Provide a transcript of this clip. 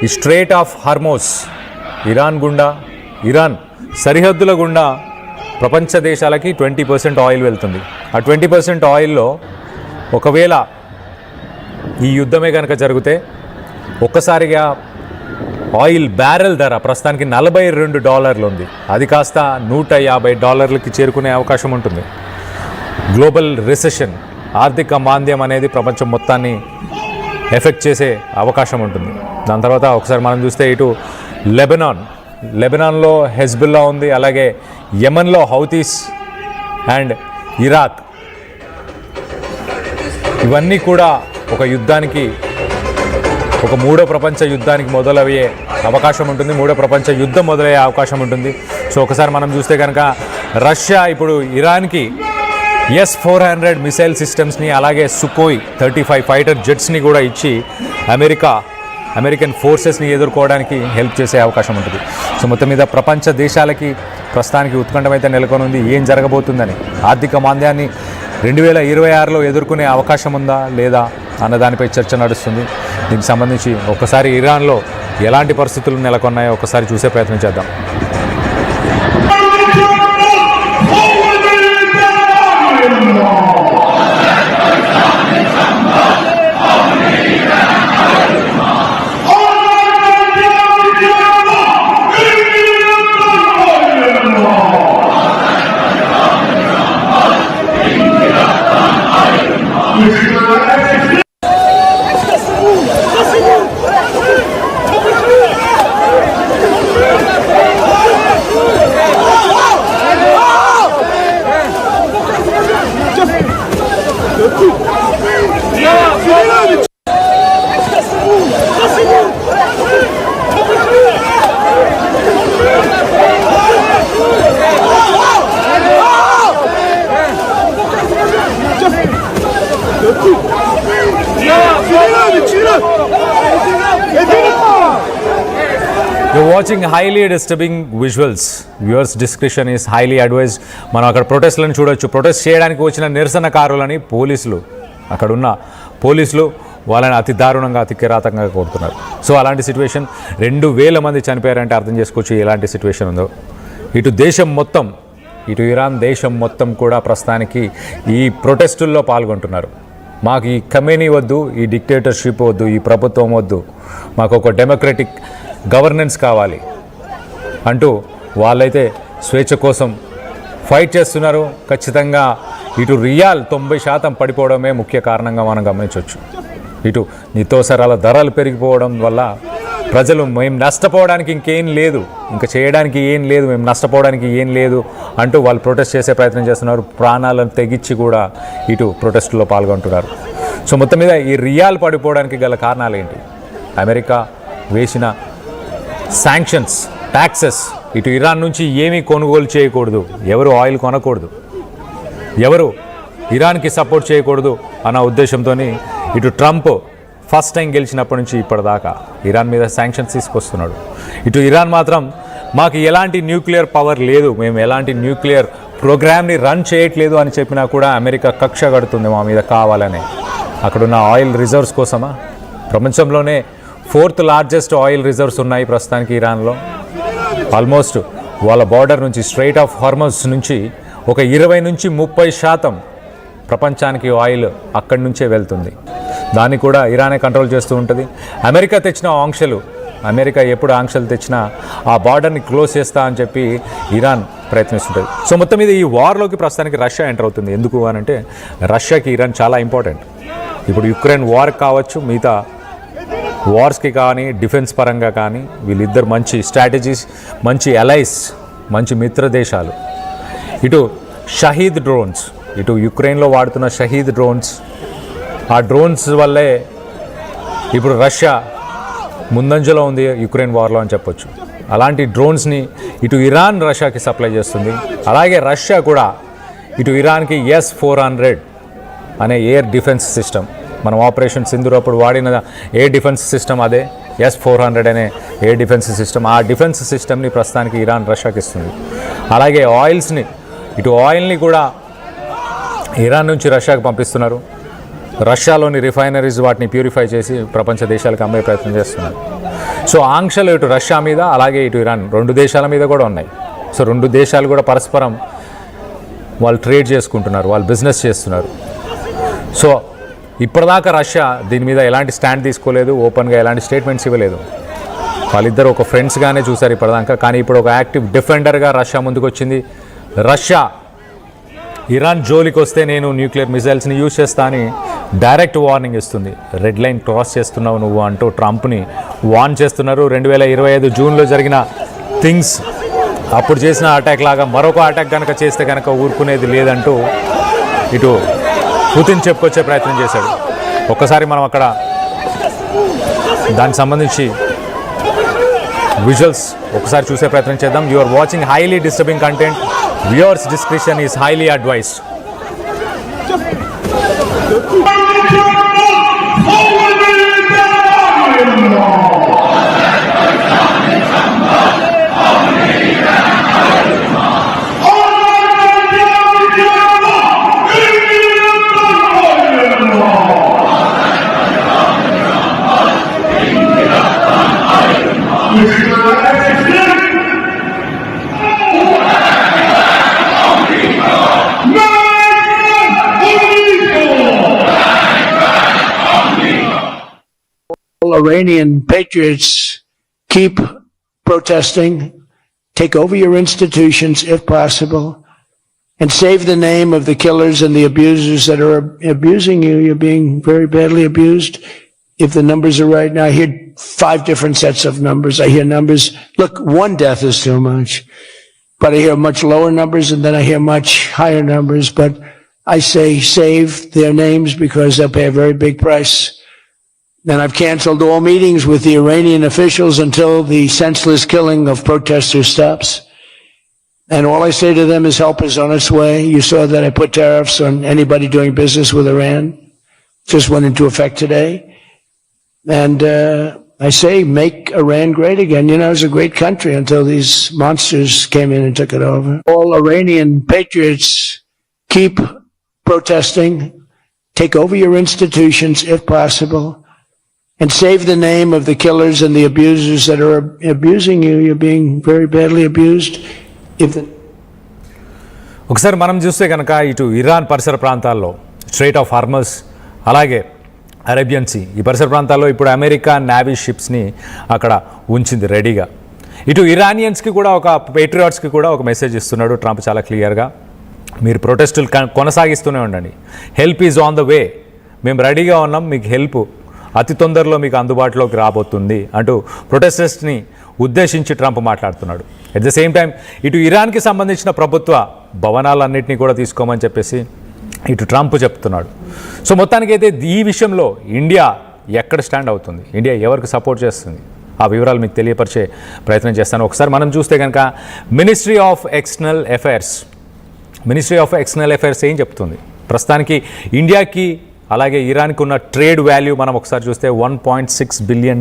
ఈ straight of Hormuz Iran సరిహద్దుల గుండా ప్రపంచ దేశాలకి 20% ఆయిల్ వెళ్తుంది. ఆ 20% ఆయిల్లో ఒకవేళ ఈ యుద్ధమే కనుక జరిగితే ఒక్కసారిగా ఆయిల్ బ్యారెల్ ధర ప్రస్తుతానికి $42 ఉంది. అది కాస్త $150 చేరుకునే అవకాశం ఉంటుంది. గ్లోబల్ రిసెషన్, ఆర్థిక మాంద్యం అనేది ప్రపంచం మొత్తాన్ని ఎఫెక్ట్ చేసే అవకాశం ఉంటుంది. దాని తర్వాత ఒకసారి మనం చూస్తే ఇటు లెబనాన్లో హెజ్బుల్లా ఉంది, అలాగే యెమెన్లో హౌతీస్ అండ్ ఇరాక్, ఇవన్నీ కూడా ఒక యుద్ధానికి, ఒక మూడో ప్రపంచ యుద్ధానికి మొదలయ్యే అవకాశం ఉంటుంది. మూడో ప్రపంచ యుద్ధం మొదలయ్యే అవకాశం ఉంటుంది. సో ఒకసారి మనం చూస్తే కనుక రష్యా ఇప్పుడు ఇరాన్కి S-400 మిసైల్ సిస్టమ్స్ని, అలాగే సుకోయ్ 35 ఫైటర్ జెట్స్ని కూడా ఇచ్చి అమెరికన్ ఫోర్సెస్ని ఎదుర్కోవడానికి హెల్ప్ చేసే అవకాశం ఉంటుంది. సో మొత్తం మీద ప్రపంచ దేశాలకి ప్రస్తుతానికి ఉత్కంఠమైతే నెలకొని ఉంది ఏం జరగబోతుందని. ఆర్థిక మాంద్యాన్ని 2026లో ఎదుర్కొనే అవకాశం ఉందా లేదా అన్న దానిపై చర్చ నడుస్తుంది. దీనికి సంబంధించి ఒకసారి ఇరాన్లో ఎలాంటి పరిస్థితులు నెలకొన్నాయో ఒకసారి చూసే ప్రయత్నం చేద్దాం. You're watching highly disturbing visuals. Viewers discretion is highly advised. మనం అక్కడ ప్రొటెస్ట్లను చూడొచ్చు. ప్రొటెస్ట్ చేయడానికి వచ్చిన నిరసనకారులని అక్కడున్న పోలీసులు వాళ్ళని అతి దారుణంగా, అతి కిరాతకంగా కొడుతున్నారు. సో అలాంటి సిచ్యువేషన్, 2000 మంది చనిపోయారంటే అర్థం చేసుకోవచ్చు ఎలాంటి సిచ్యువేషన్ ఉందో. ఇటు దేశం మొత్తం, ఇటు ఇరాన్ దేశం మొత్తం కూడా ప్రస్తుతానికి ఈ ప్రొటెస్టుల్లో పాల్గొంటున్నారు. మాకు ఈ ఖమేనీ వద్దు, ఈ డిక్టేటర్షిప్ వద్దు, ఈ ప్రభుత్వం వద్దు, మాకు ఒక డెమోక్రటిక్ గవర్నెన్స్ కావాలి అంటూ వాళ్ళైతే స్వేచ్ఛ కోసం ఫైట్ చేస్తున్నారు. ఖచ్చితంగా ఇటు రియాల్ 90% పడిపోవడమే ముఖ్య కారణంగా మనం గమనించవచ్చు. ఇటు నిత్యావసరాల ధరలు పెరిగిపోవడం వల్ల ప్రజలు మేము నష్టపోవడానికి ఇంకేం లేదు, ఇంకా చేయడానికి ఏం లేదు, మేము నష్టపోవడానికి ఏం లేదు అంటూ వాళ్ళు ప్రొటెస్ట్ చేసే ప్రయత్నం చేస్తున్నారు. ప్రాణాలను తెగించి కూడా ఇటు ప్రొటెస్టులో పాల్గొంటున్నారు. సో మొత్తం మీద ఈ రియాల్ పడిపోవడానికి గల కారణాలు ఏంటి? అమెరికా వేసిన శాంక్షన్స్, ట్యాక్సెస్, ఇటు ఇరాన్ నుంచి ఏమీ కొనుగోలు చేయకూడదు, ఎవరు ఆయిల్ కొనకూడదు, ఎవరు ఇరాన్కి సపోర్ట్ చేయకూడదు అన్న ఉద్దేశంతో ఇటు ట్రంప్ ఫస్ట్ టైం గెలిచినప్పటి నుంచి ఇప్పటిదాకా ఇరాన్ మీద శాంక్షన్స్ తీసుకొస్తున్నాడు. ఇటు ఇరాన్ మాత్రం మాకు ఎలాంటి న్యూక్లియర్ పవర్ లేదు, మేము ఎలాంటి న్యూక్లియర్ ప్రోగ్రామ్ని రన్ చేయట్లేదు అని చెప్పినా కూడా అమెరికా కక్ష కడుతుంది మా మీద కావాలని. అక్కడున్న ఆయిల్ రిజర్వ్స్ కోసమా? ప్రపంచంలోనే 4th లార్జెస్ట్ ఆయిల్ రిజర్వ్స్ ఉన్నాయి ప్రస్తుతానికి ఇరాన్లో. ఆల్మోస్ట్ వాళ్ళ బార్డర్ నుంచి, స్ట్రెయిట్ ఆఫ్ హార్మోస్ నుంచి ఒక 20 నుంచి 30% ప్రపంచానికి ఆయిల్ అక్కడి నుంచే వెళ్తుంది. దాన్ని కూడా ఇరానే కంట్రోల్ చేస్తూ ఉంటుంది. అమెరికా తెచ్చిన ఆంక్షలు, అమెరికా ఎప్పుడు ఆంక్షలు తెచ్చినా ఆ బార్డర్ని క్లోజ్ చేస్తా అని చెప్పి ఇరాన్ ప్రయత్నిస్తుంటుంది. సో మొత్తం మీద ఈ వార్లోకి ప్రస్తుతానికి రష్యా ఎంటర్ అవుతుంది. ఎందుకు అని అంటే రష్యాకి ఇరాన్ చాలా ఇంపార్టెంట్. ఇప్పుడు యుక్రెయిన్ వార్ కావచ్చు, మిగతా వార్స్కి కానీ, డిఫెన్స్ పరంగా కానీ వీళ్ళిద్దరు మంచి స్ట్రాటజీస్, మంచి అలైస్, మంచి మిత్ర దేశాలు. ఇటు షహీద్ డ్రోన్స్, ఇటు యుక్రెయిన్లో వాడుతున్న షహీద్ డ్రోన్స్, ఆ డ్రోన్స్ వల్లే ఇప్పుడు రష్యా ముందంజలో ఉంది యుక్రెయిన్ వార్లో అని చెప్పొచ్చు. అలాంటి డ్రోన్స్ని ఇటు ఇరాన్ రష్యాకి సప్లై చేస్తుంది. అలాగే రష్యా కూడా ఇటు ఇరాన్కి S-400 అనే ఎయిర్ డిఫెన్స్ సిస్టమ్, మనం ఆపరేషన్ సింధూర్ అప్పుడు వాడిన ఎయిర్ డిఫెన్స్ సిస్టమ్ అదే S-400 అనే ఎయిర్ డిఫెన్స్ సిస్టమ్. ఆ డిఫెన్స్ సిస్టమ్ని ప్రస్తుతానికి ఇరాన్ రష్యాకి ఇస్తుంది. అలాగే ఆయిల్స్ని, ఇటు ఆయిల్ని కూడా ఇరాన్ నుంచి రష్యాకి పంపిస్తున్నారు. రష్యాలోని రిఫైనరీస్ వాటిని ప్యూరిఫై చేసి ప్రపంచ దేశాలకు అమ్మే ప్రయత్నం చేస్తున్నారు. సో ఆంక్షలు ఇటు రష్యా మీద అలాగే ఇటు ఇరాన్ రెండు దేశాల మీద కూడా ఉన్నాయి. సో రెండు దేశాలు కూడా పరస్పరం వాళ్ళు ట్రేడ్ చేసుకుంటున్నారు, వాళ్ళు బిజినెస్ చేస్తున్నారు. సో ఇప్పటిదాకా రష్యా దీని మీద ఎలాంటి స్టాండ్ తీసుకోలేదు, ఓపెన్గా ఎలాంటి స్టేట్మెంట్స్ ఇవ్వలేదు. వాళ్ళిద్దరు ఒక ఫ్రెండ్స్గానే చూశారు ఇప్పటిదాకా. కానీ ఇప్పుడు ఒక యాక్టివ్ డిఫెండర్గా రష్యా ముందుకు వచ్చింది. రష్యా ఇరాన్ జోలికి వస్తే నేను న్యూక్లియర్ మిసైల్స్ని యూజ్ చేస్తా అని డైరెక్ట్ వార్నింగ్ ఇస్తుంది. రెడ్ లైన్ క్రాస్ చేస్తున్నావు నువ్వు అంటూ ట్రంప్ని వార్న్ చేస్తున్నారు. 2025 జూన్లో జరిగిన థింగ్స్ అప్పుడు చేసిన అటాక్ లాగా మరొక అటాక్ కనుక చేస్తే కనుక ఊరుకునేది లేదంటూ ఇటు పుతిన్ చెప్పుకొచ్చే ప్రయత్నం చేశాడు. ఒక్కసారి మనం అక్కడ దానికి సంబంధించి విజువల్స్ ఒకసారి చూసే ప్రయత్నం చేద్దాం. You are watching highly disturbing content. Viewers description is highly advised. Iranian patriots keep protesting, take over your institutions if possible, and save the name of the killers and the abusers that are abusing you. You're being very badly abused. If the numbers are right now, I hear 5 different sets of numbers. I hear numbers, look, 1 death is too much, but I hear much lower numbers and then I hear much higher numbers. But I say save their names because they'll pay a very big price. And I've canceled all meetings with the Iranian officials until the senseless killing of protesters stops. And all I say to them is help is on its way. You saw that I put tariffs on anybody doing business with Iran. Just went into effect today. And I say make Iran great again. You know, it was a great country until these monsters came in and took it over. All Iranian patriots keep protesting, take over your institutions if possible, and save the name of the killers and the abusers that are abusing you. You're being very badly abused. ఒకసారి మనం చూస్తే కనుక ఇటు Iran పరిసర ప్రాంతాల్లో straight of హార్మస్ అలాగే Arabian sea ఈ పరిసర ప్రాంతాల్లో ఇప్పుడు అమెరికా నేవీ షిప్స్ని అక్కడ ఉంచింది రెడీగా. ఇటు ఇరానియన్స్కి కూడా ఒక పేట్రియాట్స్కి కూడా ఒక మెసేజ్ ఇస్తున్నాడు ట్రంప్ చాలా క్లియర్గా. మీరు ప్రొటెస్టులు కొనసాగిస్తూనే ఉండండి, help is on the way, మేము రెడీగా ఉన్నాం, మీకు హెల్ప్ అతి తొందరలో మీకు అందుబాటులోకి రాబోతుంది అంటూ ప్రొటెస్టర్స్ని ఉద్దేశించి ట్రంప్ మాట్లాడుతున్నాడు. ఎట్ ద సేమ్ టైం ఇటు ఇరాన్కి సంబంధించిన ప్రభుత్వ భవనాలన్నింటినీ కూడా తీసుకోమని చెప్పేసి ఇటు ట్రంప్ చెప్తున్నాడు. సో మొత్తానికైతే ఈ విషయంలో ఇండియా ఎక్కడ స్టాండ్ అవుతుంది, ఇండియా ఎవరికి సపోర్ట్ చేస్తుంది, ఆ వివరాలు మీకు తెలియపరిచే ప్రయత్నం చేస్తాను. ఒకసారి మనం చూస్తే కనుక మినిస్ట్రీ ఆఫ్ ఎక్స్టర్నల్ అఫైర్స్ ఏం చెప్తుంది, ప్రస్తుతానికి ఇండియాకి అలాగే ఇరాన్కి ఉన్న ట్రేడ్ వాల్యూ మనం ఒకసారి చూస్తే $1.6 బిలియన్.